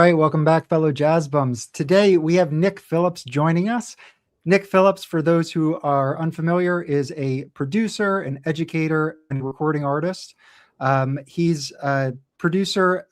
right, welcome back, fellow jazz bums. Today we have Nick Phillips joining us. Nick Phillips, for those who are unfamiliar, is a producer, an educator, and recording artist. He's a producer.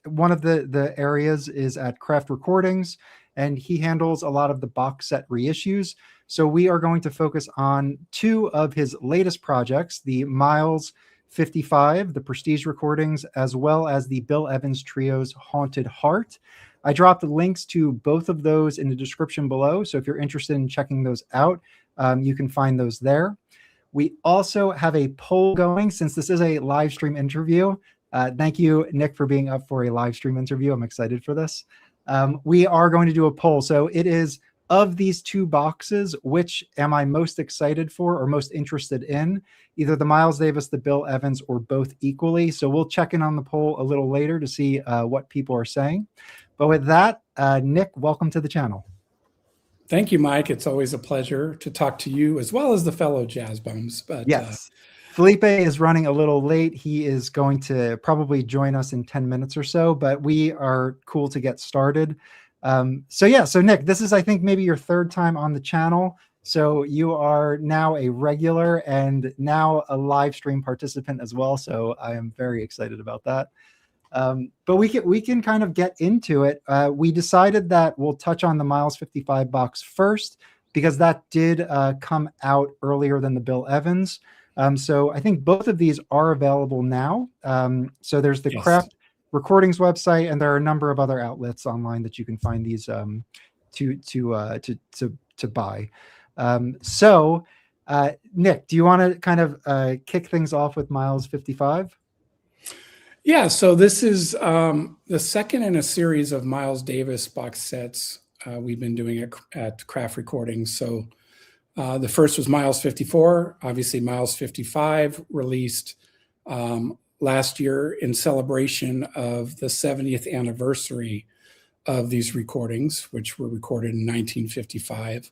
One of the areas is at Craft Recordings, and he handles a lot of the box set reissues. So we are going to focus on two of his latest projects, the Miles 55, the Prestige recordings, as well as the Bill Evans Trio's Haunted Heart. I dropped the links to both of those in the description below. So if you're interested in checking those out, you can find those there. We also have a poll going since this is a live stream interview. Thank you, Nick, for being up for a live stream interview. I'm excited for this. We are going to do a poll. So it is, of these two boxes, which am I most excited for or most interested in? Either the Miles Davis, the Bill Evans, or both equally. So we'll check in on the poll a little later to see what people are saying. But with that, Nick, welcome to the channel. Thank you, Mike. It's always a pleasure to talk to you as well as the fellow jazz bums. But yes, Felipe is running a little late. He is going to probably join us in 10 minutes or so, but we are cool to get started. So Nick, this is, I think, maybe your third time on the channel. So you are now a regular and now a live stream participant as well. So I am very excited about that. But we can kind of get into it. We decided that we'll touch on the Miles 55 box first, because that did come out earlier than the Bill Evans. So I think both of these are available now. So there's the Craft Recordings website, and there are a number of other outlets online that you can find these to buy. Nick, do you want to kind of kick things off with Miles 55? Yeah, so this is the second in a series of Miles Davis box sets we've been doing at Craft Recordings. So the first was Miles 54, obviously Miles 55 released last year in celebration of the 70th anniversary of these recordings, which were recorded in 1955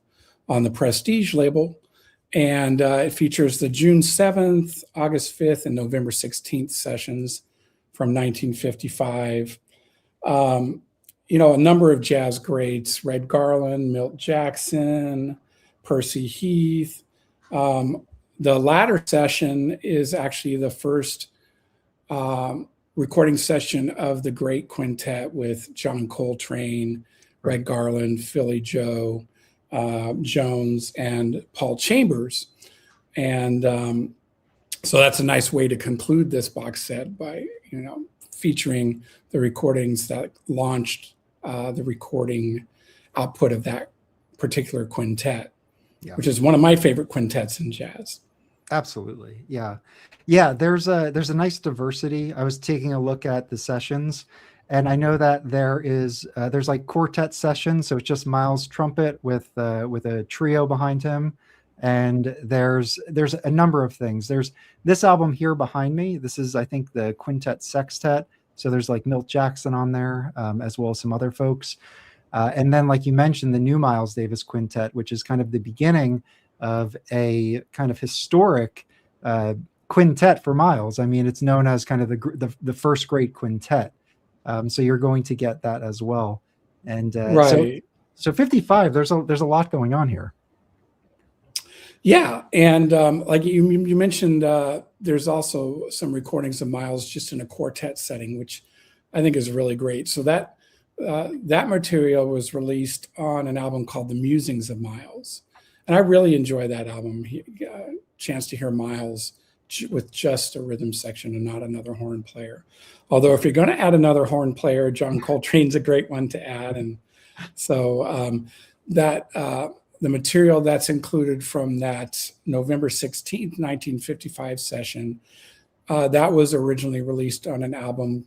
on the Prestige label. And it features the June 7th, August 5th, and November 16th sessions from 1955. You know, a number of jazz greats: Red Garland, Milt Jackson, Percy Heath. The latter session is actually the first recording session of the great quintet with John Coltrane, Red Garland, Philly Joe, Jones, and Paul Chambers. And so that's a nice way to conclude this box set by, you know, featuring the recordings that launched the recording output of that particular quintet, which is one of my favorite quintets in jazz. Absolutely. Yeah. There's a nice diversity. I was taking a look at the sessions, and I know that there's like quartet sessions. So it's just Miles trumpet with a trio behind him. And there's a number of things. There's this album here behind me. This is, I think, the quintet sextet. So there's like Milt Jackson on there, as well as some other folks. And then, like you mentioned, the new Miles Davis quintet, which is kind of the beginning of a kind of historic quintet for Miles. I mean, it's known as kind of the first great quintet. So you're going to get that as well. And right. So 55, there's a lot going on here. Yeah, and like you mentioned, there's also some recordings of Miles just in a quartet setting, which I think is really great. So that material was released on an album called The Musings of Miles. And I really enjoy that album. Chance to hear Miles with just a rhythm section and not another horn player. Although if you're going to add another horn player, John Coltrane's a great one to add. And so the material that's included from that November 16th, 1955 session, that was originally released on an album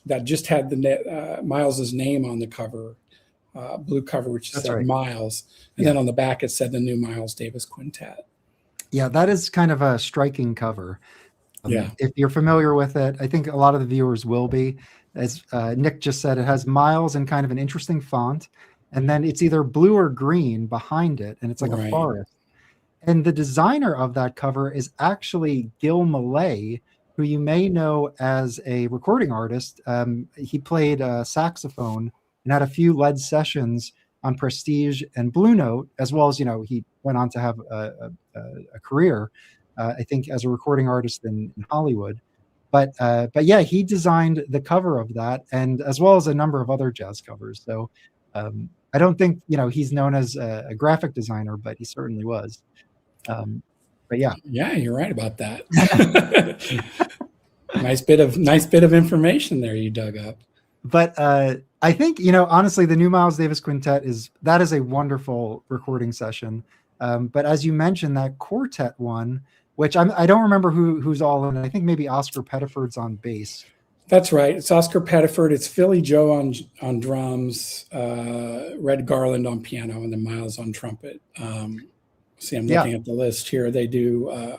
that just had the Miles's name on the cover, blue cover, which said Miles. And then on the back, it said the new Miles Davis Quintet. Yeah, that is kind of a striking cover. Yeah. If you're familiar with it, I think a lot of the viewers will be. As Nick just said, it has Miles in kind of an interesting font. And then it's either blue or green behind it, and it's like a forest. And the designer of that cover is actually Gil Millay, who you may know as a recording artist. He played saxophone and had a few lead sessions on Prestige and Blue Note, as well as, he went on to have a career, I think, as a recording artist in Hollywood. But yeah, he designed the cover of that, and as well as a number of other jazz covers. So I don't think he's known as a graphic designer, but he certainly was. But yeah, you're right about that. nice bit of information there you dug up. But I think honestly, the new Miles Davis Quintet is a wonderful recording session. But as you mentioned, that quartet one, which I don't remember who's all in it. I think maybe Oscar Pettiford's on bass. That's right. It's Oscar Pettiford. It's Philly Joe on drums, Red Garland on piano, and then Miles on trumpet. See, I'm looking at the list here. They do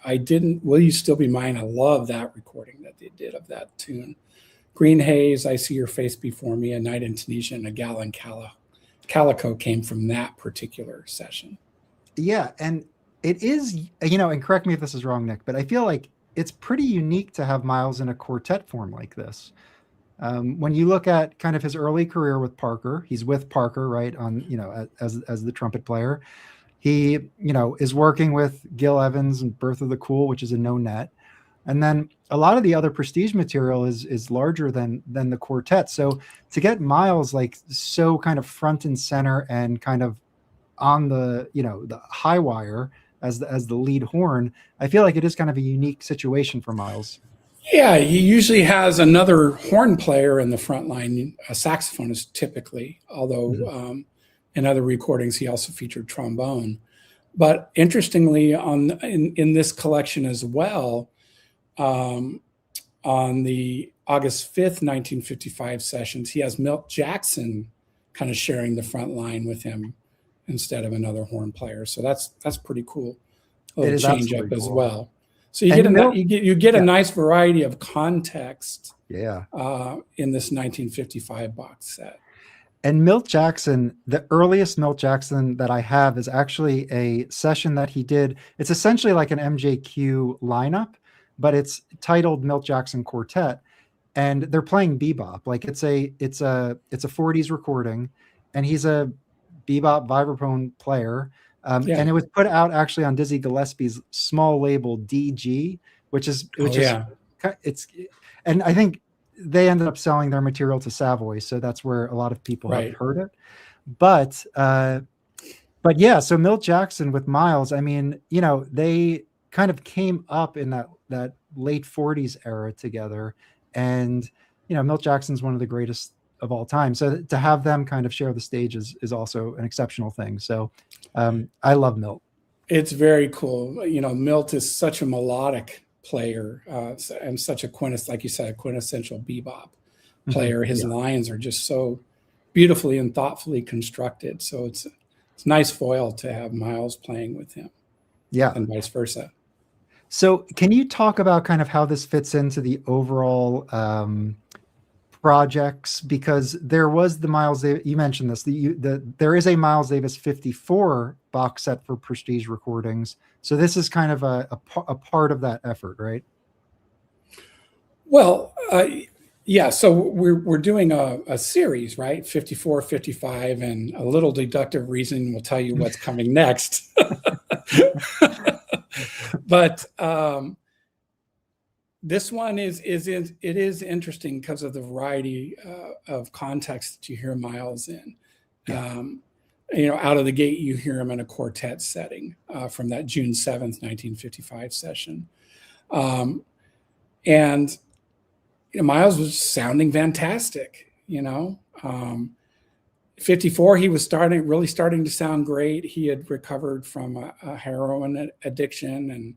Will You Still Be Mine? I love that recording that they did of that tune. Green Haze, I See Your Face Before Me, A Night in Tunisia, and A Gallon Calico came from that particular session. Yeah, and it is, and correct me if this is wrong, Nick, but I feel like it's pretty unique to have Miles in a quartet form like this. When you look at kind of his early career with Parker, he's with Parker, right, on as the trumpet player. He is working with Gil Evans and Bertha the Cool, which is a no net, and then a lot of the other Prestige material is larger than the quartet. So to get Miles like so kind of front and center and kind of on the the high wire as the lead horn, I feel like it is kind of a unique situation for Miles. Yeah, he usually has another horn player in the front line, a saxophonist typically, although in other recordings he also featured trombone. But interestingly, in this collection as well, on the August 5th, 1955 sessions, he has Milt Jackson kind of sharing the front line with him instead of another horn player. So that's pretty cool. A little change up as well. So you get a nice variety of context in this 1955 box set. And Milt Jackson, the earliest Milt Jackson that I have is actually a session that he did. It's essentially like an MJQ lineup, but it's titled Milt Jackson Quartet, and they're playing bebop. Like it's a 40s recording, and he's a bebop vibraphone player. And it was put out actually on Dizzy Gillespie's small label DG, and I think they ended up selling their material to Savoy, so that's where a lot of people have heard it. But yeah, so Milt Jackson with Miles, I mean, they kind of came up in that late 40s era together, and Milt Jackson's one of the greatest of all time. So to have them kind of share the stage is also an exceptional thing. So I love Milt. It's very cool. Milt is such a melodic player and such a like you said, a quintessential bebop player. His lines are just so beautifully and thoughtfully constructed. So it's nice foil to have Miles playing with him. Yeah. And vice versa. So can you talk about kind of how this fits into the overall projects? Because there was the Miles Davis, you mentioned this, there is a Miles Davis 54 box set for Prestige Recordings. So this is kind of a part of that effort, right? Well, yeah. So we're doing a series, right? 54, 55, and a little deductive reasoning will tell you what's coming next. But this one is interesting because of the variety of context that you hear Miles in. Out of the gate, you hear him in a quartet setting from that June 7th, 1955 session. And Miles was sounding fantastic, 54, he was really starting to sound great. He had recovered from a heroin addiction.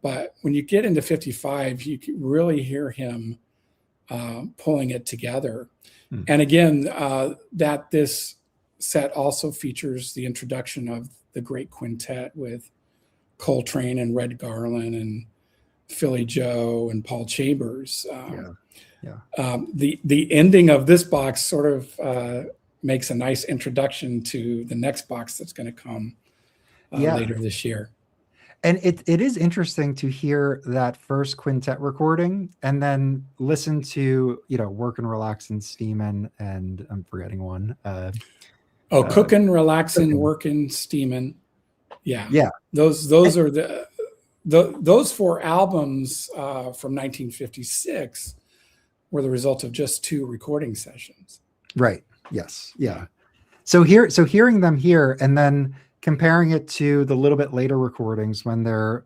But when you get into 55, you can really hear him pulling it together. And again, that this set also features the introduction of the great quintet with Coltrane and Red Garland and Philly Joe and Paul Chambers. The ending of this box sort of makes a nice introduction to the next box that's going to come later this year. And it is interesting to hear that first quintet recording and then listen to, Work and Relax and Steamin', and I'm forgetting one. Cooking, Relaxing, Cooking. Working, Steamin'. Yeah. Yeah. Those are those 4 albums from 1956 were the result of just 2 recording sessions. Right. Yes. Yeah. So hearing them here and then comparing it to the little bit later recordings when they're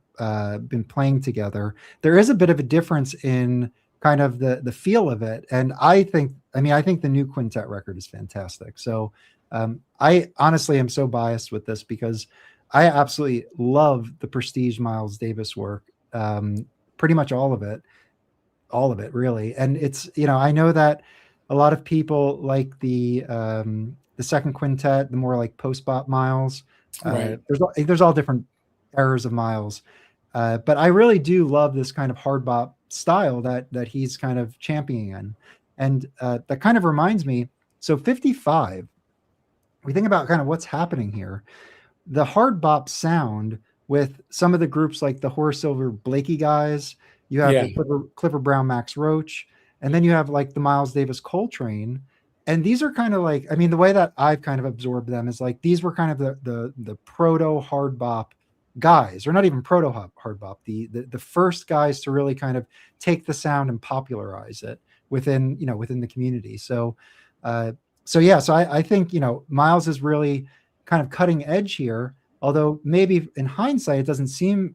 been playing together, there is a bit of a difference in kind of the feel of it. And I think the new quintet record is fantastic. So I honestly am so biased with this because I absolutely love the Prestige Miles Davis work. Pretty much all of it really. And it's, I know that a lot of people like the second quintet, the more like post-bop Miles. Right. There's all different eras of Miles. But I really do love this kind of hard bop style that he's kind of championing in. And that kind of reminds me, so 55, we think about kind of what's happening here. The hard bop sound with some of the groups like the Horace Silver Blakey guys, you have the Clifford Brown Max Roach, and then you have like the Miles Davis Coltrane. And these are kind of like, the way that I've kind of absorbed them is like, these were kind of the proto hard bop guys, or not even proto hard bop, the first guys to really kind of take the sound and popularize it within the community. So I think, Miles is really kind of cutting edge here, although maybe in hindsight, it doesn't seem,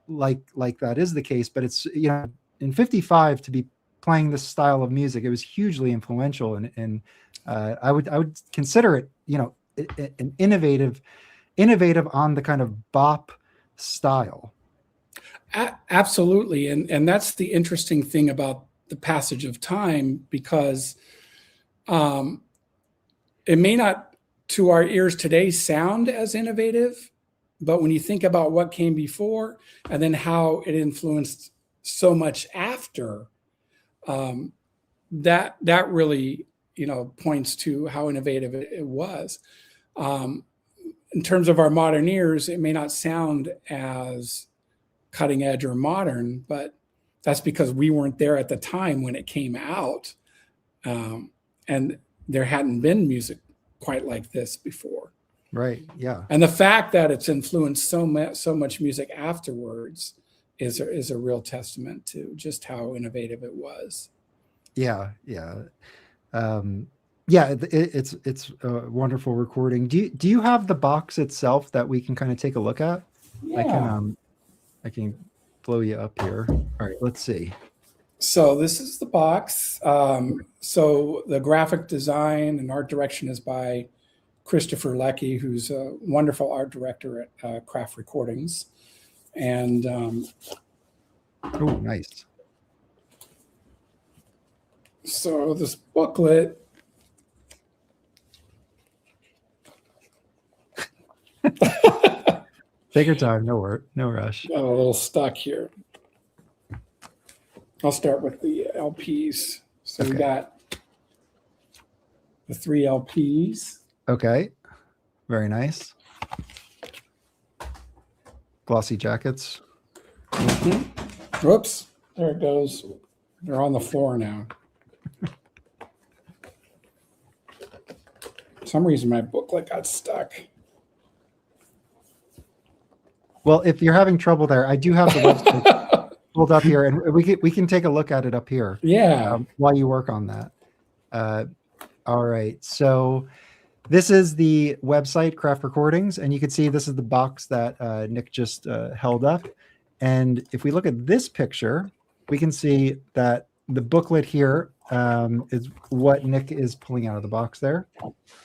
like that is the case, but it's, in 55 to be playing this style of music, it was hugely influential. And I would consider it, an innovative on the kind of bop style. Absolutely. And that's the interesting thing about the passage of time, because it may not to our ears today sound as innovative, but when you think about what came before and then how it influenced so much after, that really, points to how innovative it was. In terms of our modern ears, it may not sound as cutting edge or modern, but that's because we weren't there at the time when it came out. And there hadn't been music quite like this before. Right. Yeah. And the fact that it's influenced so much music afterwards is a real testament to just how innovative it was. Yeah. Yeah. It's a wonderful recording. Do you have the box itself that we can kind of take a look at? Yeah. I can blow you up here. All right, let's see. So this is the box. So the graphic design and art direction is by Christopher Leckie, who's a wonderful art director at Craft Recordings. And oh, nice. So this booklet. Take your time. No rush. I'm a little stuck here. I'll start with the LPs. So we got the 3 LPs. Okay. Very nice. Glossy jackets. Mm-hmm. Whoops. There it goes. They're on the floor now. For some reason, my booklet got stuck. Well, if you're having trouble there, I do have the website pulled up here, and we can take a look at it up here. Yeah. While you work on that. All right. So this is the website, Craft Recordings, and you can see this is the box that Nick just held up. And if we look at this picture, we can see that the booklet here is what Nick is pulling out of the box there.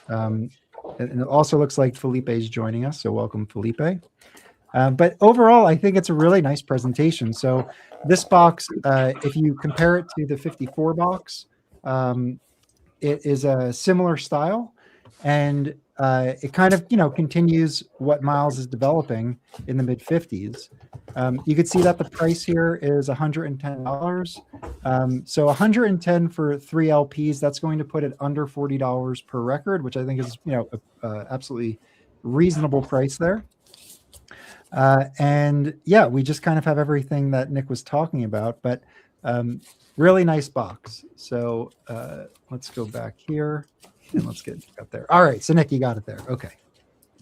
And it also looks like Felipe is joining us. So welcome, Felipe. But overall, I think it's a really nice presentation. So this box, if you compare it to the 54 box, it is a similar style, and it kind of, continues what Miles is developing in the mid-50s. You could see that the price here is $110. So $110 for 3 LPs, that's going to put it under $40 per record, which I think is, absolutely reasonable price there. And yeah, we just kind of have everything that Nick was talking about, but really nice box. So let's go back here and let's get up there. All right, so Nick, you got it there. Okay,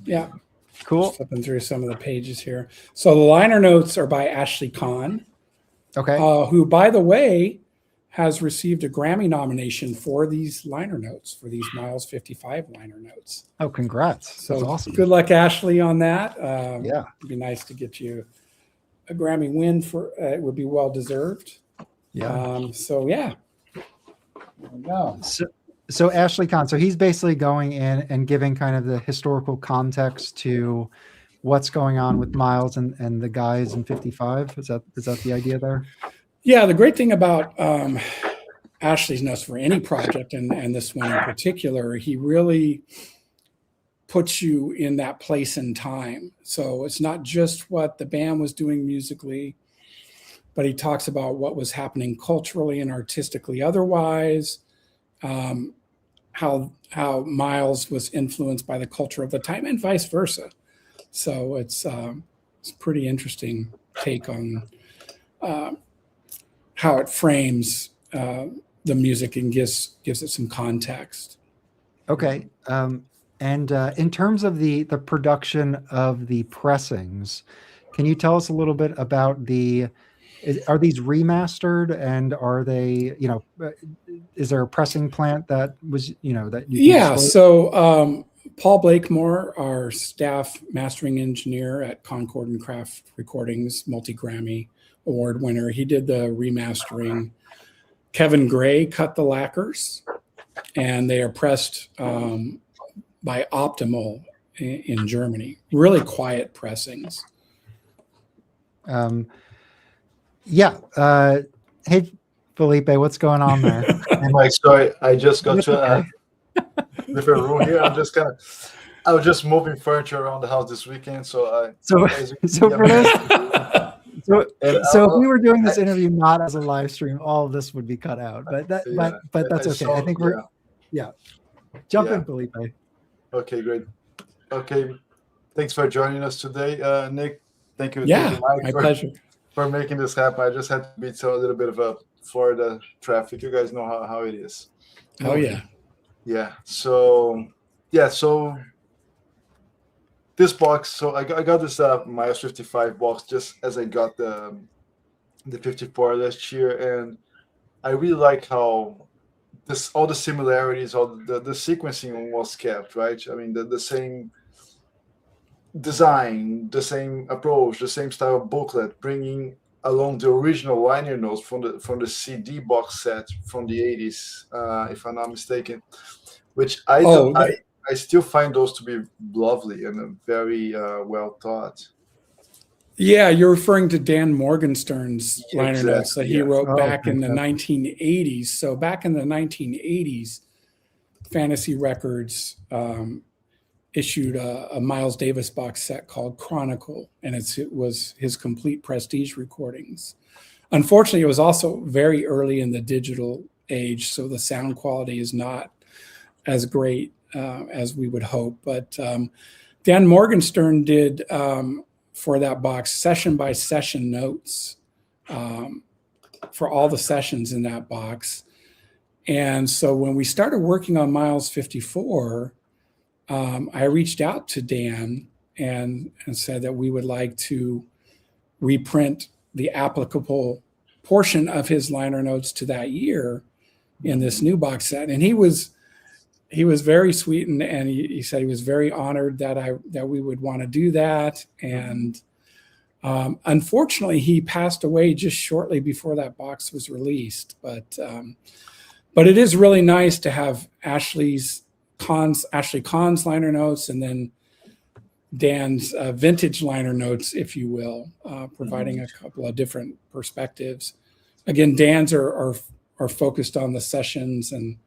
Yeah. cool. Flipping through some of the pages here. So the liner notes are by Ashley Kahn, Okay, who, by the way, has received a Grammy nomination for these liner notes, for these Miles 55 liner notes. oh, congrats. So That's awesome. good luck, Ashley, on that. Yeah. It'd be nice to get you a Grammy win for it would be well deserved. Yeah. So yeah. There we go. So Ashley Kahn, so he's basically going in and giving kind of the historical context to what's going on with Miles and the guys in 55. Is that the idea there? Yeah, the great thing about Ashley's notes for any project, and this one in particular, he really puts you in that place and time. So it's not just what the band was doing musically, but he talks about what was happening culturally and artistically otherwise, how Miles was influenced by the culture of the time and vice versa. So it's a pretty interesting take on how it frames the music and gives it some context. Okay. And in terms of the production of the pressings, can you tell us a little bit about are these remastered, and are they, is there a pressing plant that was, that you can disclose? So Paul Blakemore, our staff mastering engineer at Concord and Craft Recordings, multi-Grammy award winner, he did the remastering. Kevin Gray cut the lacquers, and they are pressed by Optimal in Germany. Really quiet pressings. Yeah. Hey, Felipe, what's going on there? I'm like, sorry, I just got to a different room here. I was just moving furniture around the house this weekend, so for those, if we were doing this interview not as a live stream, all of this would be cut out. But that's okay. I think we're jump in, Felipe. Okay, great. Okay, thanks for joining us today, Nick. Thank you. Yeah, my pleasure. For making this happen. I just had to beat a little bit of a Florida traffic. You guys know how it is. Oh yeah. Yeah. So this box. So I got this Miles 55 box just as I got the 54 last year, and I really like how all the similarities, all the sequencing was kept, right? I mean the same design, the same approach, the same style of booklet, bringing along the original liner notes from the CD box set from the 80s, if I'm not mistaken, which I still find those to be lovely and very well thought. Yeah, you're referring to Dan Morgenstern's liner notes that he wrote back in the 1980s. So back in the 1980s, Fantasy Records issued a Miles Davis box set called Chronicle, and it was his complete prestige recordings. Unfortunately, it was also very early in the digital age, so the sound quality is not as great as we would hope. But Dan Morgenstern did, for that box, session by session notes for all the sessions in that box. And so when we started working on Miles 54, I reached out to Dan and said that we would like to reprint the applicable portion of his liner notes to that year in this new box set. And he was very sweet, and he said he was very honored that we would want to do that. And unfortunately, he passed away just shortly before that box was released. But it is really nice to have Ashley Kahn's liner notes, and then Dan's vintage liner notes, if you will, providing a couple of different perspectives. Again, Dan's are focused on the sessions and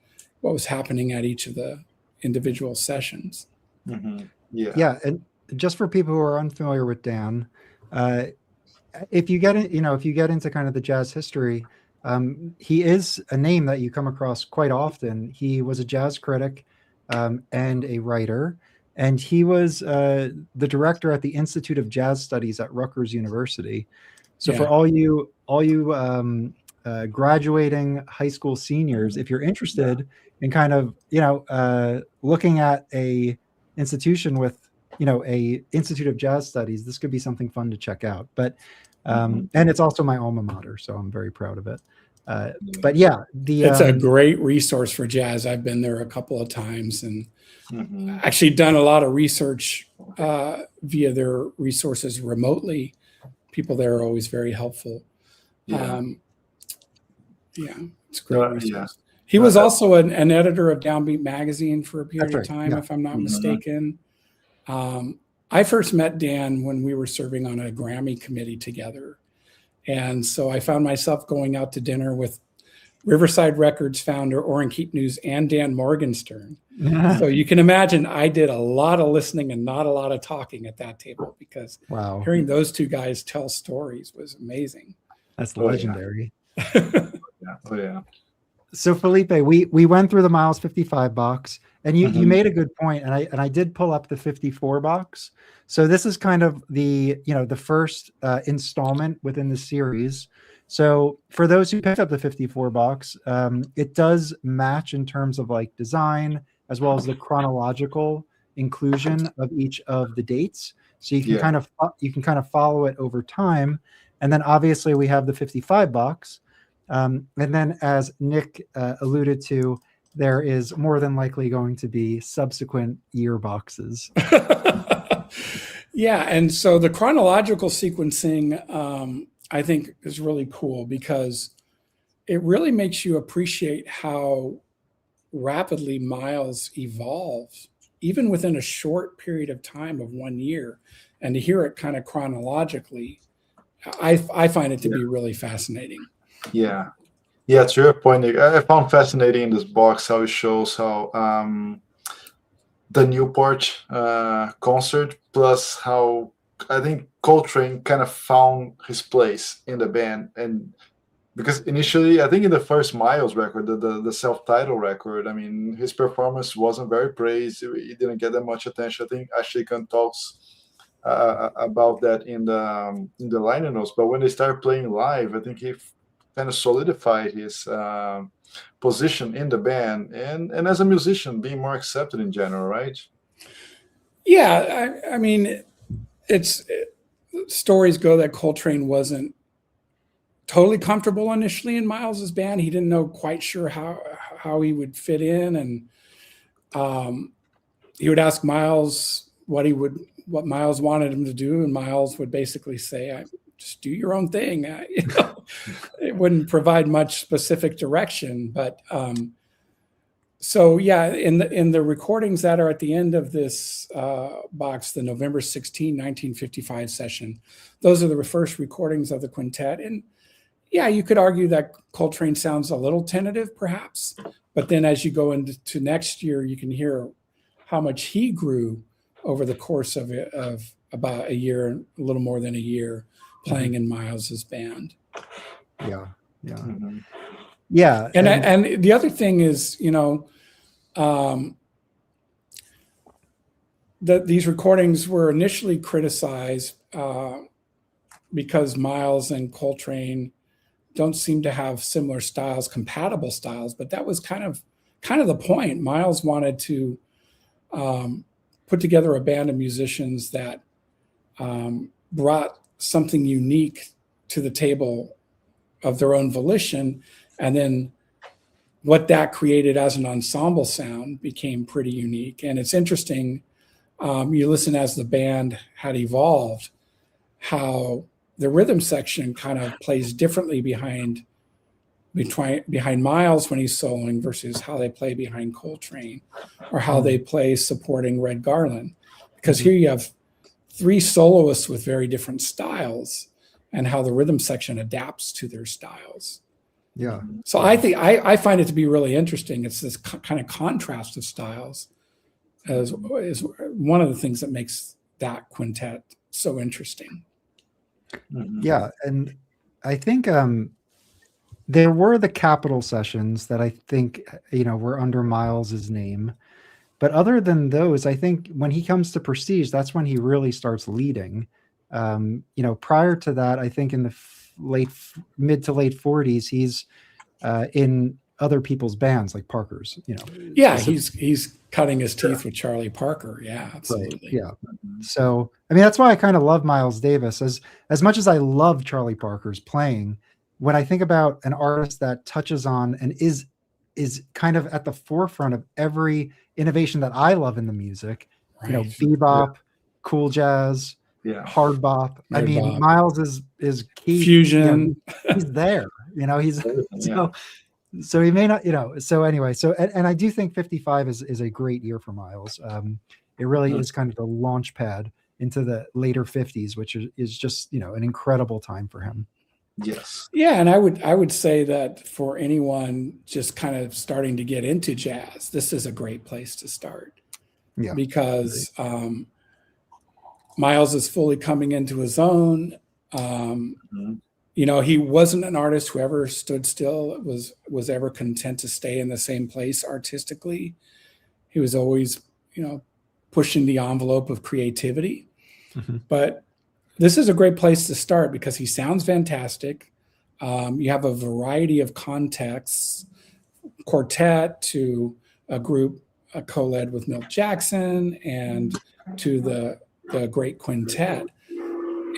what was happening at each of the individual sessions. Mm-hmm. Yeah. Yeah, and just for people who are unfamiliar with Dan, if you get into kind of the jazz history, he is a name that you come across quite often. He was a jazz critic and a writer. and he was the director at the Institute of Jazz Studies at Rutgers University. So for all you graduating high school seniors, if you're interested in kind of looking at a institution with a Institute of Jazz Studies, this could be something fun to check out. But and it's also my alma mater, so I'm very proud of it. But yeah, it's a great resource for jazz. I've been there a couple of times and actually done a lot of research via their resources remotely. People there are always very helpful. It's a great resource. He was also an editor of Downbeat magazine for a period of time, if I'm not mistaken. I first met Dan when we were serving on a Grammy committee together. And so I found myself going out to dinner with Riverside Records founder Orrin Keepnews and Dan Morgenstern. So you can imagine I did a lot of listening and not a lot of talking at that table, because hearing those two guys tell stories was amazing. That's legendary. Yeah. So Felipe, we went through the Miles 55 box, and you made a good point, and I did pull up the 54 box. So this is kind of the the first installment within the series. So for those who picked up the 54 box, it does match in terms of like design as well as the chronological inclusion of each of the dates. So you can kind of follow it over time, and then obviously we have the 55 box. And then, as Nick alluded to, there is more than likely going to be subsequent year boxes. Yeah, and so the chronological sequencing, I think, is really cool, because it really makes you appreciate how rapidly Miles evolves, even within a short period of time of 1 year. And to hear it kind of chronologically, I find it to be really fascinating. Yeah, to your point, Nick, I found fascinating in this box how it shows how the Newport concert, plus how I think Coltrane kind of found his place in the band. And because initially, I think in the first Miles record, the self-titled record, I mean, his performance wasn't very praised. He didn't get that much attention. I think Ashley Kahn talks about that in the liner notes. But when they started playing live, I think he kind of solidified his position in the band and as a musician, being more accepted in general, right? Yeah, I mean, stories go that Coltrane wasn't totally comfortable initially in Miles's band. He didn't know quite sure how he would fit in, and he would ask Miles what Miles wanted him to do, and Miles would basically say, just do your own thing. It wouldn't provide much specific direction, but so yeah, in the recordings that are at the end of this box, the November 16, 1955 session, those are the first recordings of the quintet. And yeah, you could argue that Coltrane sounds a little tentative, perhaps, but then as you go into next year, you can hear how much he grew over the course of about a year, a little more than a year, playing in Miles's band. Yeah. And the other thing is, that these recordings were initially criticized because Miles and Coltrane don't seem to have similar styles, compatible styles, but that was kind of the point. Miles wanted to put together a band of musicians that brought something unique to the table of their own volition, and then what that created as an ensemble sound became pretty unique. And it's interesting, you listen as the band had evolved, how the rhythm section kind of plays differently behind Miles when he's soloing versus how they play behind Coltrane, or how they play supporting Red Garland. Because here you have three soloists with very different styles, and how the rhythm section adapts to their styles. Yeah. So I think I find it to be really interesting. It's this kind of contrast of styles is one of the things that makes that quintet so interesting. Yeah, and I think there were the Capitol sessions that I think were under Miles's name, But other than those, I think when he comes to Prestige, that's when he really starts leading. Prior to that, I think in the mid to late 40s, he's in other people's bands like Parker's. Yeah, he's cutting his teeth with Charlie Parker. Yeah, absolutely. Right. Yeah. So I mean, that's why I kind of love Miles Davis as much as I love Charlie Parker's playing. When I think about an artist that touches on and is kind of at the forefront of every innovation that I love in the music, Right. Bebop, cool jazz, hard bop. I mean, bop. Miles is key. Fusion. He's there. He's so he may not. So anyway, and I do think 55 is a great year for Miles. It really is kind of the launch pad into the later 50s, which is just an incredible time for him. Yes. Yeah, and I would say that for anyone just kind of starting to get into jazz, this is a great place to start. Yeah. Because Miles is fully coming into his own. He wasn't an artist who ever stood still, was ever content to stay in the same place artistically. He was always, pushing the envelope of creativity. But this is a great place to start because he sounds fantastic. You have a variety of contexts, quartet to a group co-led with Milt Jackson and to the great quintet.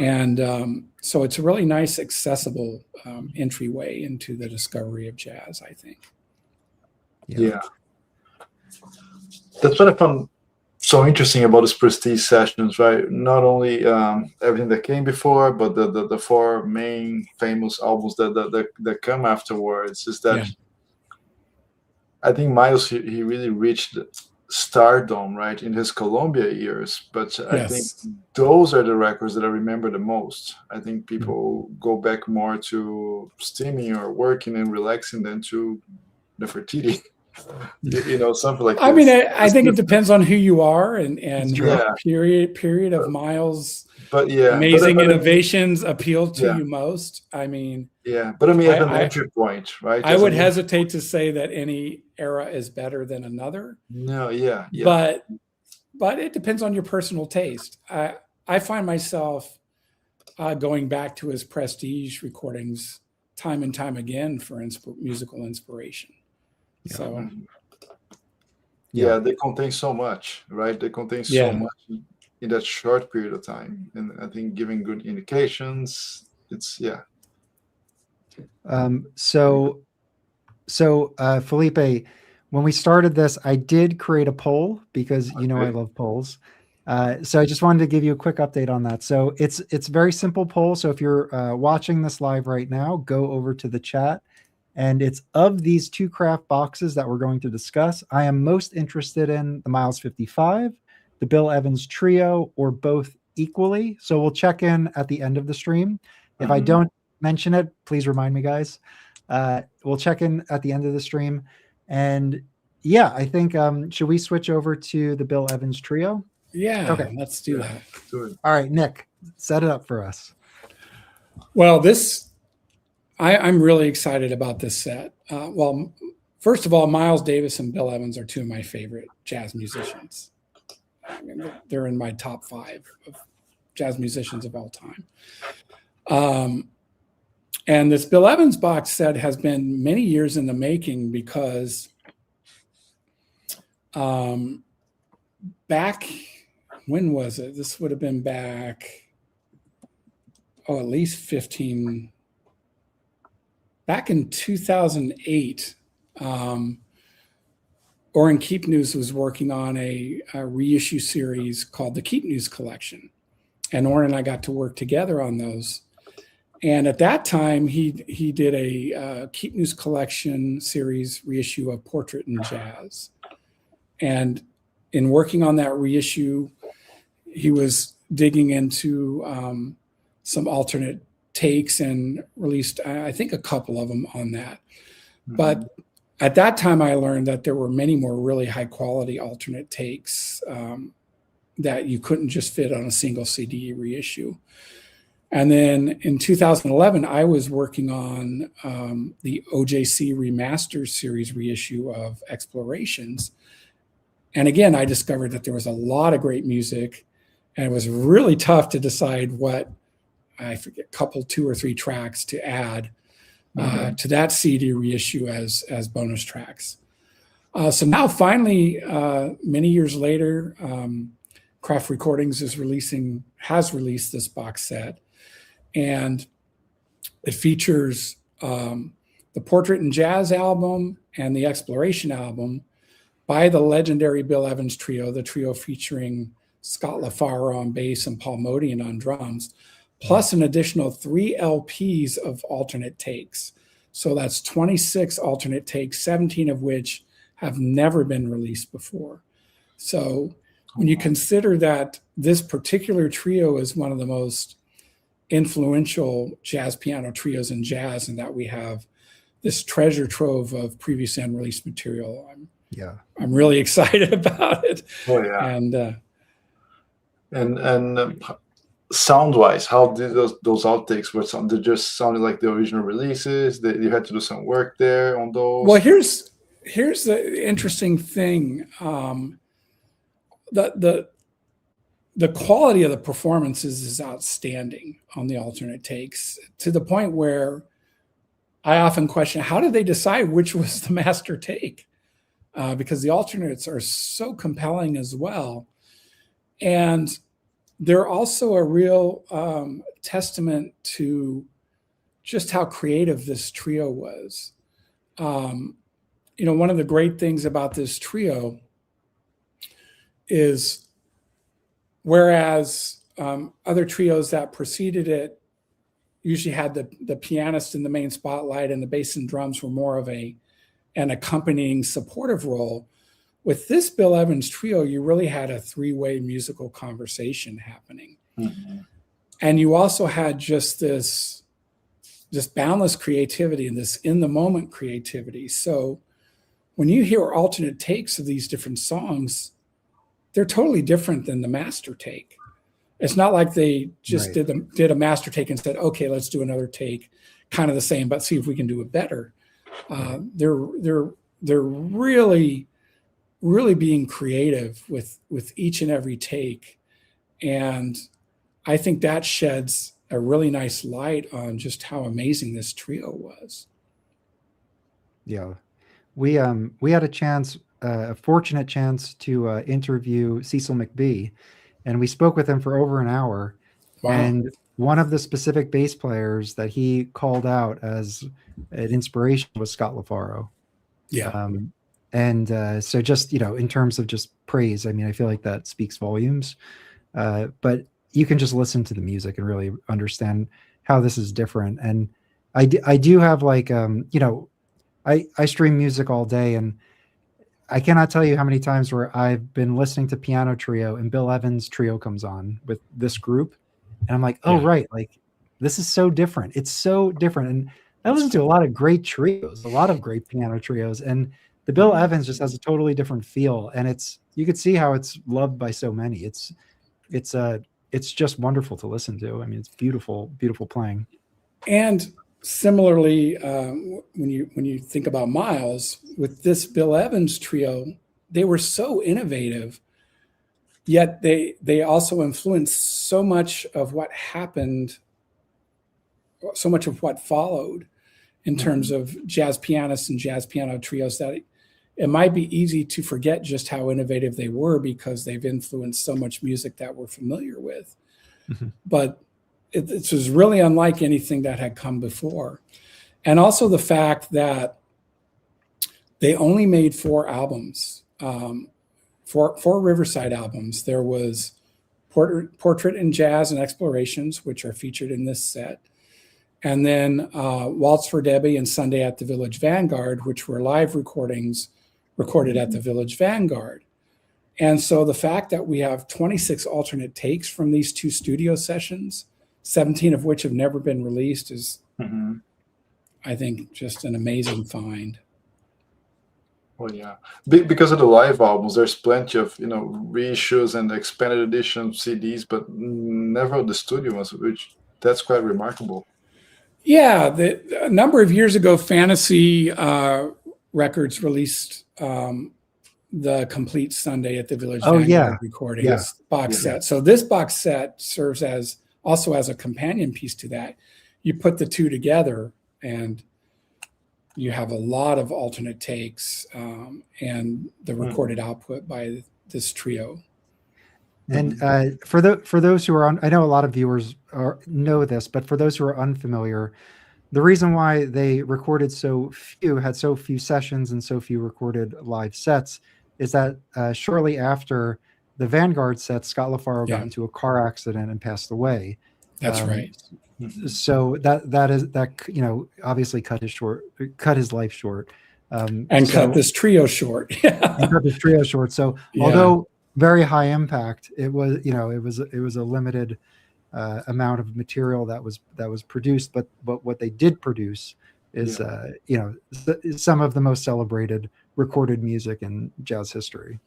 And so it's a really nice, accessible entryway into the discovery of jazz, I think. Yeah. That's what I found so interesting about his Prestige sessions, right? Not only everything that came before, but the four main famous albums that come afterwards. Is that I think Miles he really reached stardom, right, in his Columbia years. But I think those are the records that I remember the most. I think people go back more to steaming or working and relaxing than to Nefertiti. Something like that. I mean, I think it depends on who you are and period of Miles. But amazing innovations appeal to you most. I mean, but I mean, at an entry point, right? I would hesitate to say that any era is better than another. No, but it depends on your personal taste. I find myself going back to his Prestige recordings time and time again for musical inspiration. So they contain so much, right? They contain so much in that short period of time, and I think giving good indications. It's So Felipe, when we started this, I did create a poll because I love polls. So I just wanted to give you a quick update on that. So it's a very simple poll. So if you're watching this live right now, go over to the chat. And it's of these two craft boxes that we're going to discuss, I am most interested in the Miles 55, the Bill Evans Trio, or both equally. So we'll check in at the end of the stream. If I don't mention it, please remind me, guys. We'll check in at the end of the stream. And I think, should we switch over to the Bill Evans Trio? Yeah, okay. Let's do that. All right, Nick, set it up for us. Well, I'm really excited about this set. Well, first of all, Miles Davis and Bill Evans are two of my favorite jazz musicians. I mean, they're in my top 5 of jazz musicians of all time. And this Bill Evans box set has been many years in the making because back, when was it? This would have been back, at least 15. Back in 2008, Oren Keepnews was working on a reissue series called the Keepnews Collection. And Oren and I got to work together on those. And at that time, he did a Keepnews Collection series reissue of Portrait in Jazz. And in working on that reissue, he was digging into some alternate takes and released, I think, a couple of them on that. But at that time, I learned that there were many more really high quality alternate takes that you couldn't just fit on a single CD reissue. And then in 2011, I was working on the OJC Remasters series reissue of Explorations. And again, I discovered that there was a lot of great music, and it was really tough to decide what, I forget, couple, 2 or 3 tracks to add to that CD reissue as bonus tracks. So now finally, many years later, Craft Recordings has released this box set, and it features the Portrait in Jazz album and the Exploration album by the legendary Bill Evans Trio, the trio featuring Scott LaFaro on bass and Paul Motian on drums, plus an additional 3 LPs of alternate takes. So that's 26 alternate takes, 17 of which have never been released before. So when you consider that this particular trio is one of the most influential jazz piano trios in jazz, and that we have this treasure trove of previous unreleased material, I'm really excited about it. Oh yeah. And sound-wise, how did those outtakes work? They just sounded like the original releases. You had to do some work there on those. Well, here's the interesting thing. The quality of the performances is outstanding on the alternate takes, to the point where I often question, how did they decide which was the master take? Because the alternates are so compelling as well. And they're also a real testament to just how creative this trio was. One of the great things about this trio is, whereas other trios that preceded it usually had the pianist in the main spotlight and the bass and drums were more of an accompanying supportive role, with this Bill Evans trio, you really had a 3-way musical conversation happening. Mm-hmm. And you also had just this boundless creativity and this in-the-moment creativity. So when you hear alternate takes of these different songs, they're totally different than the master take. It's not like they just did a master take and said, okay, let's do another take, kind of the same, but see if we can do it better. They're really, really being creative with each and every take. And I think that sheds a really nice light on just how amazing this trio was. Yeah. We had a fortunate chance to interview Cecil McBee, and we spoke with him for over an hour. Wow. And one of the specific bass players that he called out as an inspiration was Scott LaFaro. Yeah. So just, in terms of just praise, I mean, I feel like that speaks volumes. But you can just listen to the music and really understand how this is different. And I do have I stream music all day, and I cannot tell you how many times where I've been listening to Piano Trio and Bill Evans Trio comes on with this group, and I'm like, oh, right, like this is so different. It's so different. And I listen to a lot of great trios, a lot of great piano trios, and the Bill Evans just has a totally different feel, and you could see how it's loved by so many. It's just wonderful to listen to. I mean, it's beautiful, beautiful playing. And similarly, when you think about Miles, with this Bill Evans trio, they were so innovative, yet they also influenced so much of what happened, so much of what followed in terms of jazz pianists and jazz piano trios, that it might be easy to forget just how innovative they were because they've influenced so much music that we're familiar with. Mm-hmm. But it was really unlike anything that had come before. And also the fact that they only made 4 albums, 4 Riverside albums. There was Portrait in Jazz and Explorations, which are featured in this set. And then Waltz for Debbie and Sunday at the Village Vanguard, which were live recordings recorded at the Village Vanguard. And so the fact that we have 26 alternate takes from these 2 studio sessions, 17 of which have never been released, is, I think, just an amazing find. Well, yeah, because of the live albums, there's plenty of reissues and expanded edition CDs, but never the studio ones, which that's quite remarkable. Yeah, a number of years ago, Fantasy Records released the Complete Sunday at the Village Oh, Vanguard yeah. recordings Yeah. box Yeah. set. So this box set serves as also as a companion piece to that. You put the two together and you have a lot of alternate takes and the recorded output by this trio. And for those who are on, I know a lot of viewers know this, but for those who are unfamiliar, the reason why they recorded had so few sessions and so few recorded live sets is that shortly after the Vanguard set, Scott LaFaro got into a car accident and passed away. That's right. So that obviously cut his life short, and cut this trio short. And cut this trio short. So although very high impact, it was a limited amount of material that was produced, but what they did produce is some of the most celebrated recorded music in jazz history.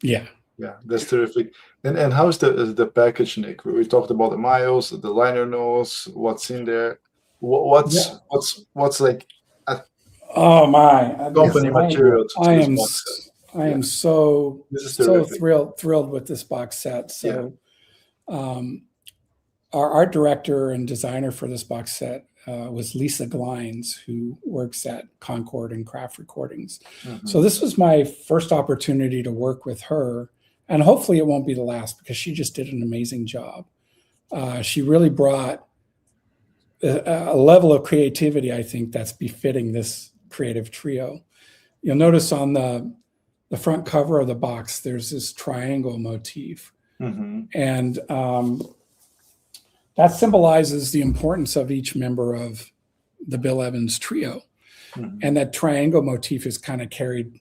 Yeah, that's terrific. And how's the package, Nick? We talked about the miles, the liner notes, what's in there. What's like? Oh my! Company material. I am so thrilled with this box set. So, our art director and designer for this box set was Lisa Glines, who works at Concord and Craft Recordings. So this was my first opportunity to work with her, and hopefully it won't be the last because she just did an amazing job. She really brought a level of creativity, I think, that's befitting this creative trio. You'll notice on the front cover of the box, there's this triangle motif. And that symbolizes the importance of each member of the Bill Evans trio. And that triangle motif is kind of carried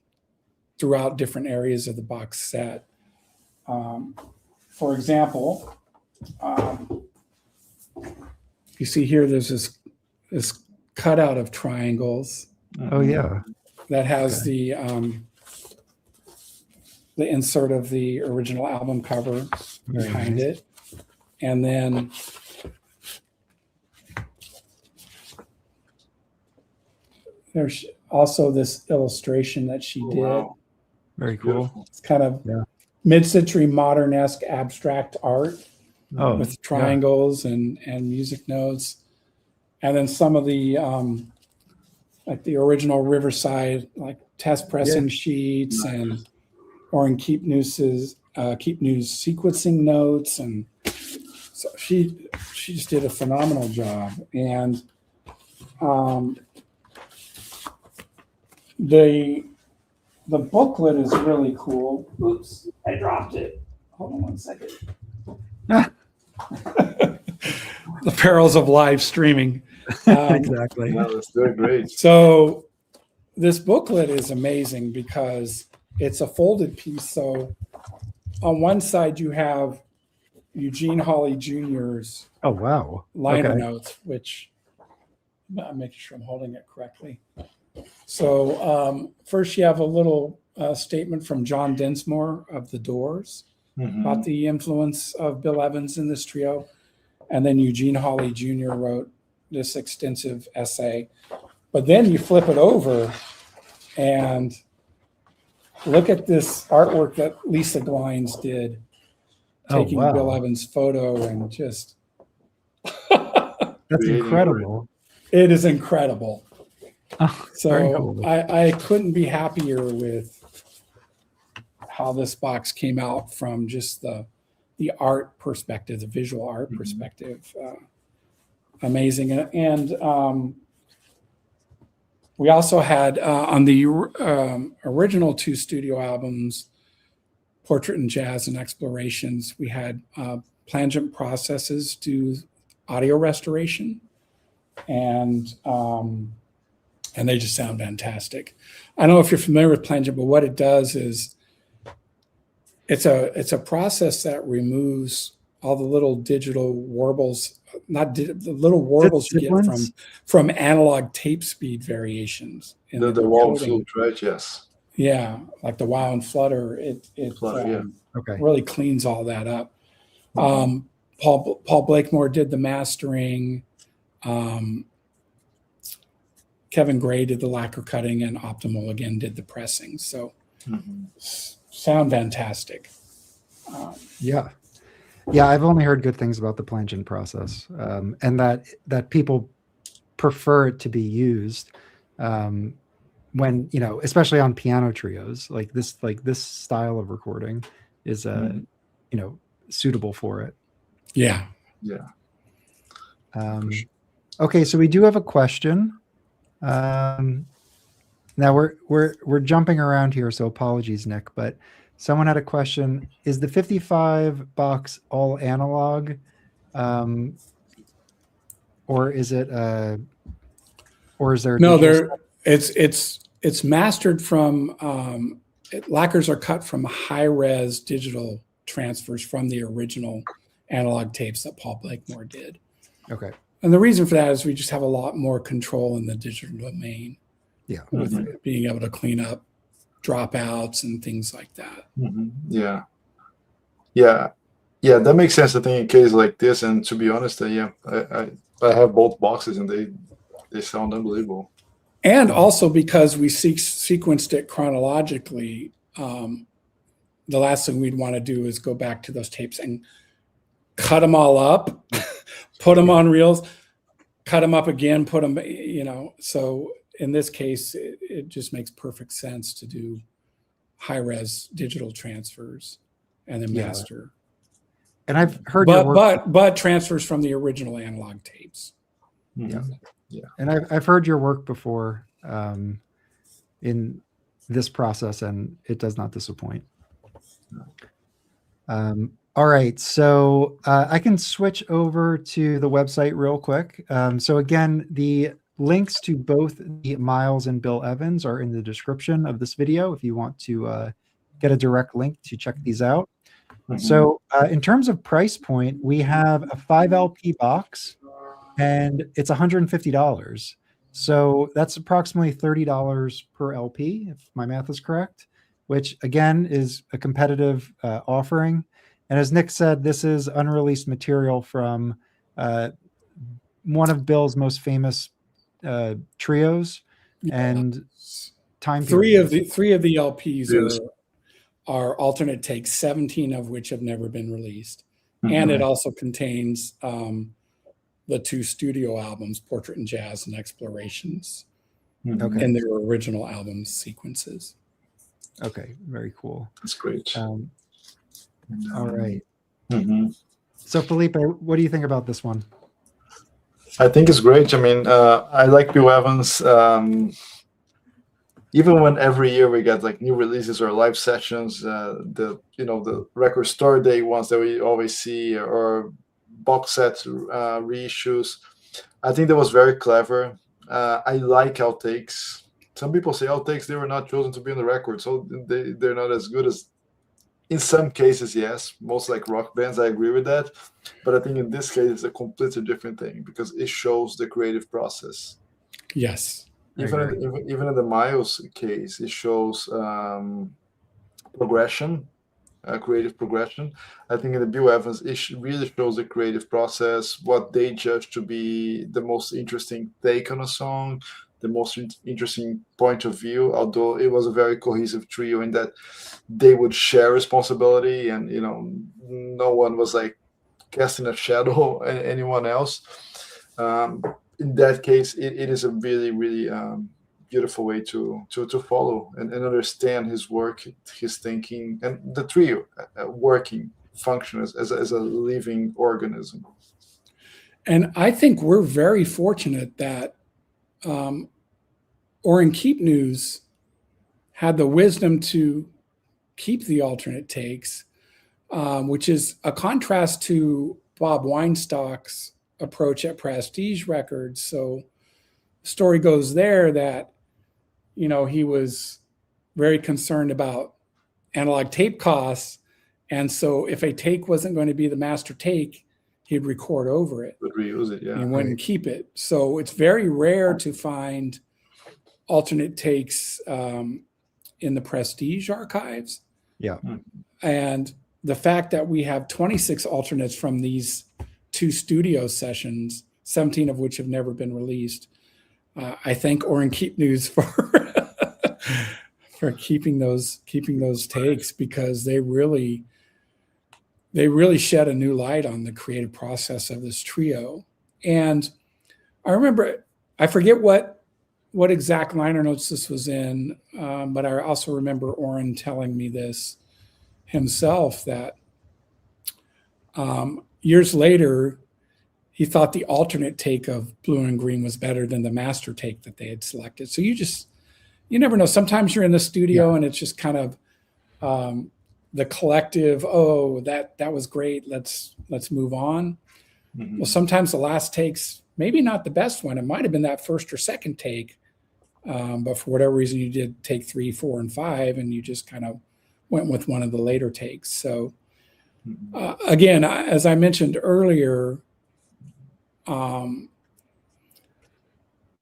throughout different areas of the box set. For example, you see here, there's this cutout of triangles. Oh yeah. That has the insert of the original album cover behind it. And then there's also this illustration that she did. Wow. Very cool. It's kind of mid-century modern-esque abstract art with triangles and music notes. And then some of the like the original Riverside, like test pressing sheets and Keep News sequencing notes, and so she just did a phenomenal job. And the booklet is really cool. Oops, I dropped it. Hold on one second. The perils of live streaming. Exactly. Yeah, that's very great. So this booklet is amazing because it's a folded piece. So on one side you have Eugene Hawley Jr.'s liner notes, which I'm making sure I'm holding it correctly. So first you have a little statement from John Densmore of The Doors about the influence of Bill Evans in this trio. And then Eugene Hawley Jr. wrote this extensive essay. But then you flip it over and look at this artwork that Lisa Glines did, taking Bill Evans' photo and just... That's incredible. It is incredible. So cool. I couldn't be happier with how this box came out from just the art perspective, the visual art perspective. Amazing. And we also had on the original two studio albums, Portrait in Jazz and Explorations, we had Plangent Processes do audio restoration, and they just sound fantastic. I don't know if you're familiar with Plangent, but what it does is it's a process that removes all the little digital warbles, the little warbles you get from analog tape speed variations. In the wow flute, right? Yes. Yeah, like the wow and flutter. It really cleans all that up. Paul Blakemore did the mastering. Kevin Gray did the lacquer cutting, and Optimal again did the pressing. So sound fantastic. Yeah. I've only heard good things about the plangent process, and that people prefer it to be used when, especially on piano trios, like this style of recording is suitable for it. Yeah. Okay, so we do have a question. Now we're jumping around here, so apologies, Nick, but someone had a question. Is the 55 box all analog? Or is it or is there no, it's mastered from lacquers are cut from high res digital transfers from the original analog tapes that Paul Blakemore did. Okay. And the reason for that is we just have a lot more control in the digital domain. Yeah. With being able to clean up dropouts and things like that. Yeah, that makes sense. I think in case like this, and to be honest, I have both boxes and they sound unbelievable. And also because we sequenced it chronologically, the last thing we'd want to do is go back to those tapes and cut them all up, put them on reels, cut them up again, put them, so in this case, it just makes perfect sense to do high-res digital transfers and then master. And I've heard but transfers from the original analog tapes. Yeah. And I've heard your work before in this process, and it does not disappoint. All right, so I can switch over to the website real quick. So again, the links to both the Miles and Bill Evans are in the description of this video if you want to get a direct link to check these out. So in terms of price point, we have a 5 LP box, and it's $150. So that's approximately $30 per LP, if my math is correct, which again is a competitive offering. And as Nick said, this is unreleased material from one of Bill's most famous trios and time periods. Three of the LPs are alternate takes, 17 of which have never been released. And it also contains the 2 studio albums, Portrait and Jazz and Explorations, in their original album sequences. Okay, very cool. That's great. All right. So Felipe, what do you think about this one? I think it's great. I mean, I like Bill Evans. Even when every year we get like new releases or live sessions, the record store day ones that we always see, or box set reissues, I think that was very clever. I like outtakes. Some people say outtakes, they were not chosen to be on the record, so they're not as good as. In some cases, yes, most like rock bands, I agree with that. But I think in this case, it's a completely different thing because it shows the creative process. Yes. Even in the Miles case, it shows progression, creative progression. I think in the Bill Evans, it really shows the creative process, what they judge to be the most interesting take on a song, the most interesting point of view, although it was a very cohesive trio in that they would share responsibility, and no one was like casting a shadow on anyone else. In that case, it is a really, really beautiful way to follow and understand his work, his thinking, and the trio working, function as a living organism. And I think we're very fortunate that Orrin Keep News had the wisdom to keep the alternate takes, which is a contrast to Bob Weinstock's approach at Prestige Records. So the story goes there that, he was very concerned about analog tape costs. And so if a take wasn't going to be the master take, he'd record over it. Would reuse it, yeah. And wouldn't keep it. So it's very rare to find alternate takes in the Prestige archives. Yeah. And the fact that we have 26 alternates from these 2 studio sessions, 17 of which have never been released, I thank Oren Keep News for for keeping those takes, because they really shed a new light on the creative process of this trio. And I remember, I forget what exact liner notes this was in, but I also remember Oren telling me this himself, that years later, he thought the alternate take of Blue and Green was better than the master take that they had selected. So you never know. Sometimes you're in the studio and it's just kind of the collective, oh, that was great, let's move on. Mm-hmm. Well, sometimes the last take's maybe not the best one. It might have been that first or second take, but for whatever reason you did take 3, 4, and 5, and you just kind of went with one of the later takes. So again, as I mentioned earlier, I'm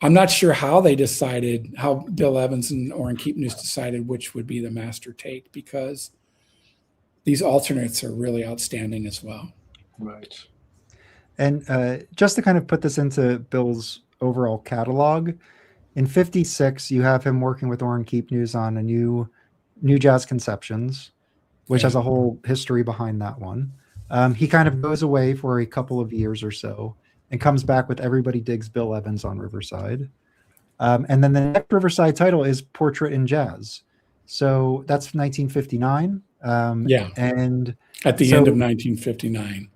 not sure how Bill Evans and Oren Keepnews decided which would be the master take, because these alternates are really outstanding as well. Right. And just to kind of put this into Bill's overall catalog, in '56, you have him working with Oren Keepnews on a new Jazz Conceptions, which has a whole history behind that one. He kind of goes away for a couple of years or so and comes back with Everybody Digs Bill Evans on Riverside. And then the next Riverside title is Portrait in Jazz. So that's 1959. And at the end of 1959.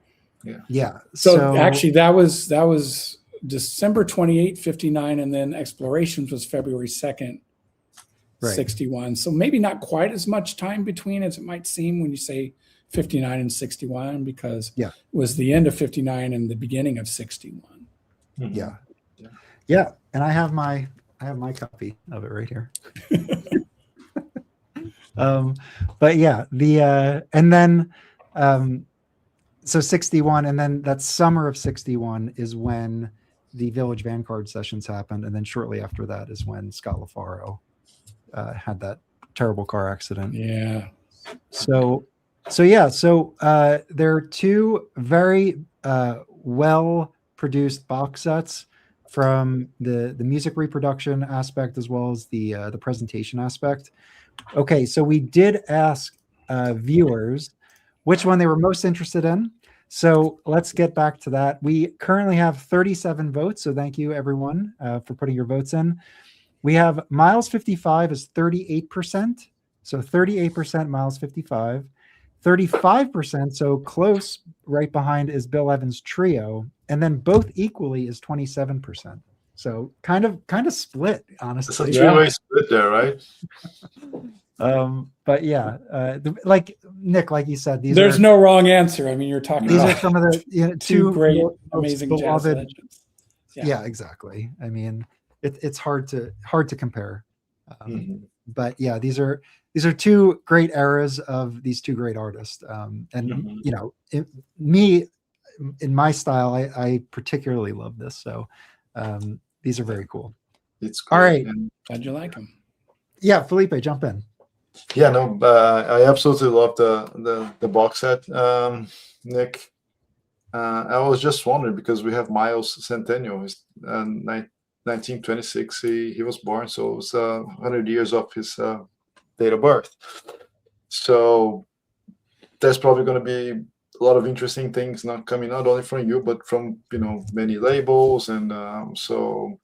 Yeah. So actually that was December 28, 59, and then Explorations was February 2nd, 61. So maybe not quite as much time between as it might seem when you say 59 and 61, because it was the end of 59 and the beginning of 61. Mm-hmm. Yeah. And I have my copy of it right here. But yeah, and then so 61, and then that summer of 61 is when the Village Vanguard sessions happened, and then shortly after that is when Scott LaFaro had that terrible car accident. Yeah. So there are two very well produced box sets from the music reproduction aspect as well as the presentation aspect. Okay, so we did ask viewers which one they were most interested in. So let's get back to that. We currently have 37 votes, so thank you everyone for putting your votes in. We have Miles 55 is 38%, so 38% Miles 55. 35%, so close, right behind is Bill Evans Trio, and then both equally is 27%. So kind of split, honestly. It's a three-way split there, right? But yeah, like Nick, like you said, there's no wrong answer. I mean, you're talking these about are some of the two great, amazing jazz legends. Yeah, exactly. I mean, it's hard to compare. But yeah, these are two great eras of these two great artists. And you know, in my style, I particularly love this. So these are very cool. It's great. All right. Glad you like them. Yeah, Felipe, jump in. Yeah, no, I absolutely love the box set, Nick. I was just wondering because we have Miles Centennial, 1926. He was born, so it was 100 years of his date of birth. So there's probably going to be a lot of interesting things not coming not only from you but from many labels. And so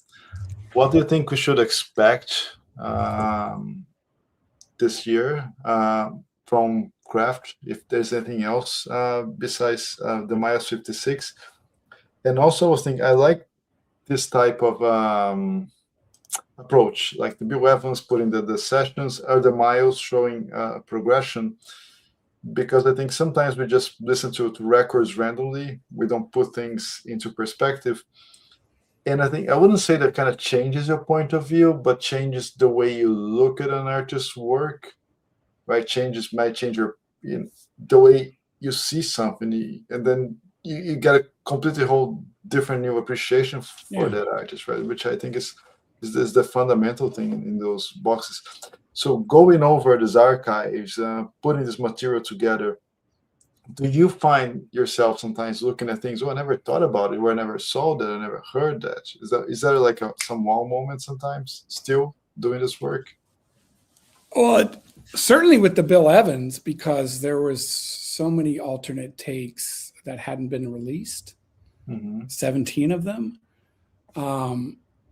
what do you think we should expect this year from Craft, if there's anything else besides the Miles 56? And also I was thinking, I like this type of approach, like the Bill Evans putting the sessions or the Miles showing progression, because I think sometimes we just listen to records randomly. We don't put things into perspective. And I think I wouldn't say that kind of changes your point of view, but changes the way you look at an artist's work, right? Might change your the way you see something, and then you get a completely whole different new appreciation for that artist, right? Which I think is the fundamental thing in those boxes. So going over these archives, putting this material together, do you find yourself sometimes looking at things? Oh, I never thought about it, or I never saw that, I never heard that. Is that like some wow moment sometimes? Still doing this work? Well, certainly with the Bill Evans, because there was so many alternate takes that hadn't been released, 17 of them.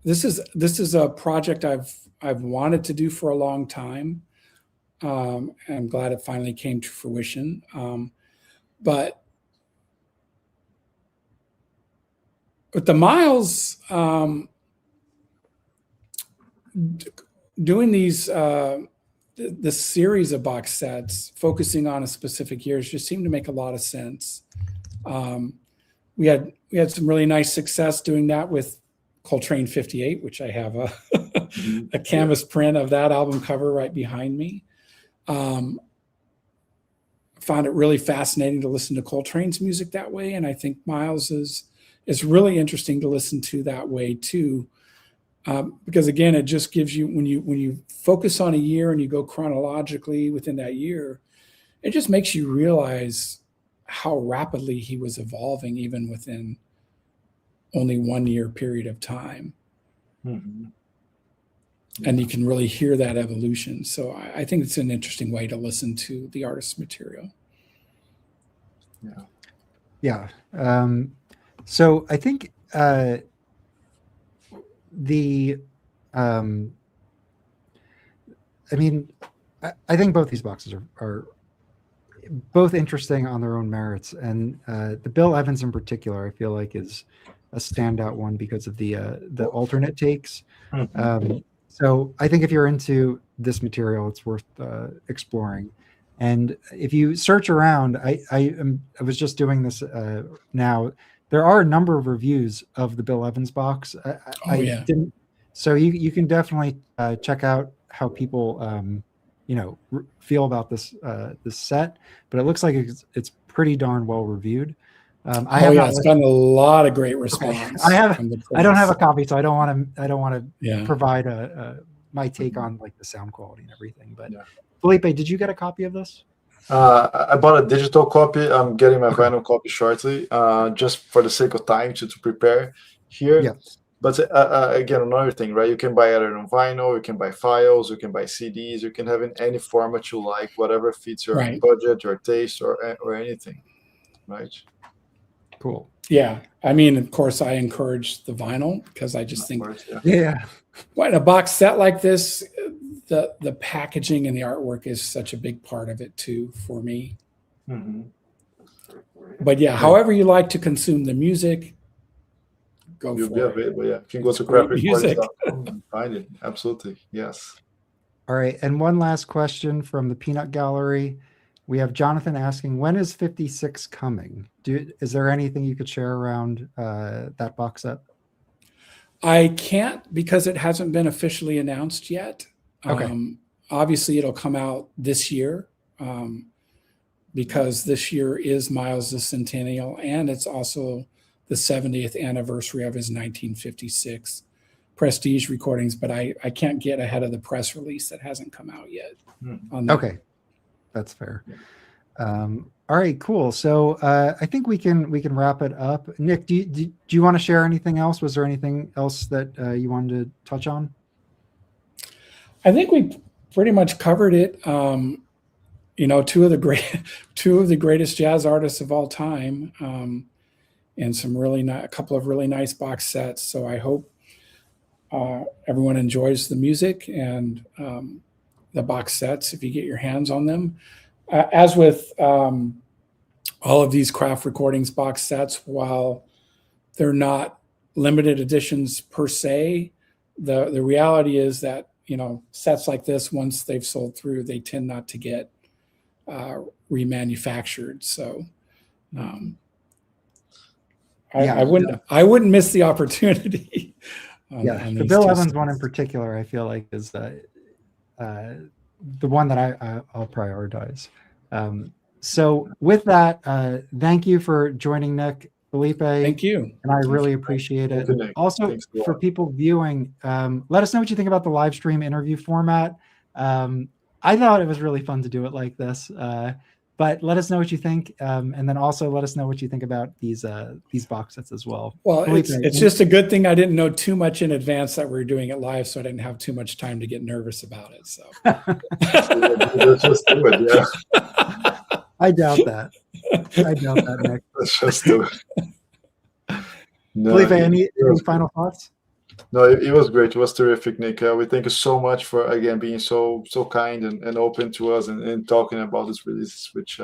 This is a project I've wanted to do for a long time. I'm glad it finally came to fruition. But with the Miles, doing these this series of box sets, focusing on a specific years, just seemed to make a lot of sense. We had some really nice success doing that with Coltrane 58, which I have a canvas print of that album cover right behind me. Found it really fascinating to listen to Coltrane's music that way, and I think Miles is really interesting to listen to that way too, because again, it just gives you, when you focus on a year and you go chronologically within that year, it just makes you realize how rapidly he was evolving even within only 1 year period of time. And you can really hear that evolution. So I think it's an interesting way to listen to the artist's material. Yeah. So I think I think both these boxes are both interesting on their own merits, and the Bill Evans in particular, I feel like, is a standout one because of the alternate takes. So I think if you're into this material, it's worth exploring. And if you search around, I was just doing this now. There are a number of reviews of the Bill Evans box. Didn't, so you can definitely check out how people feel about this set. But it looks like it's pretty darn well reviewed. It's gotten a lot of great response. I don't have a copy, so I don't want to provide my take on like the sound quality and everything. But Felipe, did you get a copy of this? I bought a digital copy. I'm getting my vinyl copy shortly, just for the sake of time to prepare here. Yeah. But again, another thing, right? You can buy it on vinyl, you can buy files, you can buy CDs, you can have in any format you like, whatever fits your budget, your taste, or anything, right? Cool. Yeah, I mean, of course, I encourage the vinyl because I just think, in a box set like this, the packaging and the artwork is such a big part of it too for me. But however you like to consume the music, go for it. Available, you can go to craftrecordings.com, find it. Absolutely, yes. All right, and one last question from the Peanut Gallery. We have Jonathan asking, when is 56 coming? Is there anything you could share around that box set? I can't, because it hasn't been officially announced yet. Okay. Obviously, it'll come out this year because this year is Miles' centennial, and it's also the 70th anniversary of his 1956 Prestige recordings. But I can't get ahead of the press release that hasn't come out yet. Okay. That's fair. All right, cool. So I think we can wrap it up. Nick, do you want to share anything else? Was there anything else that you wanted to touch on? I think we pretty much covered it. Two of the greatest jazz artists of all time, and a couple of really nice box sets. So I hope everyone enjoys the music and the box sets if you get your hands on them. As with all of these craft recordings box sets, while they're not limited editions per se, the reality is that sets like this, once they've sold through, they tend not to get remanufactured. So I wouldn't miss the opportunity. The Bill Evans one in particular, I feel like is the one that I'll prioritize. So with that, thank you for joining, Nick, Felipe. Thank you. And I really appreciate it. Also, for people viewing, let us know what you think about the live stream interview format. I thought it was really fun to do it like this. But let us know what you think, and then also let us know what you think about these box sets as well. Well, Felipe, it's just a good thing I didn't know too much in advance that we were doing it live, so I didn't have too much time to get nervous about it. So Let's just do it. Yeah, I doubt that. I doubt that, Nick. let's just do it. No, Felipe, it any was final thoughts? No, it was great. It was terrific, Nick. We thank you so much for again being so kind and open to us and talking about this release. Which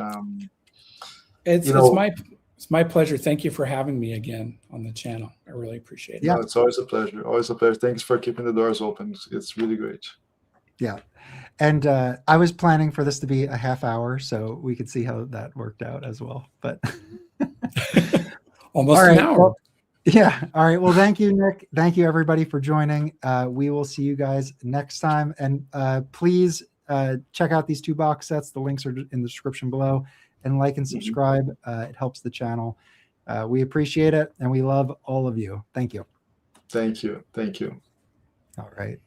it's my pleasure. Thank you for having me again on the channel. I really appreciate it. Yeah, no, it's always a pleasure. Always a pleasure. Thanks for keeping the doors open. It's really great. Yeah. And I was planning for this to be a half hour, so we could see how that worked out as well. But almost All right, an hour. well, yeah. All right. Well, thank you, Nick. Thank you, everybody, for joining. We will see you guys next time. And please check out these 2 box sets. The links are in the description below. And like and subscribe. It helps the channel. We appreciate it, and we love all of you. Thank you. Thank you. Thank you. All right.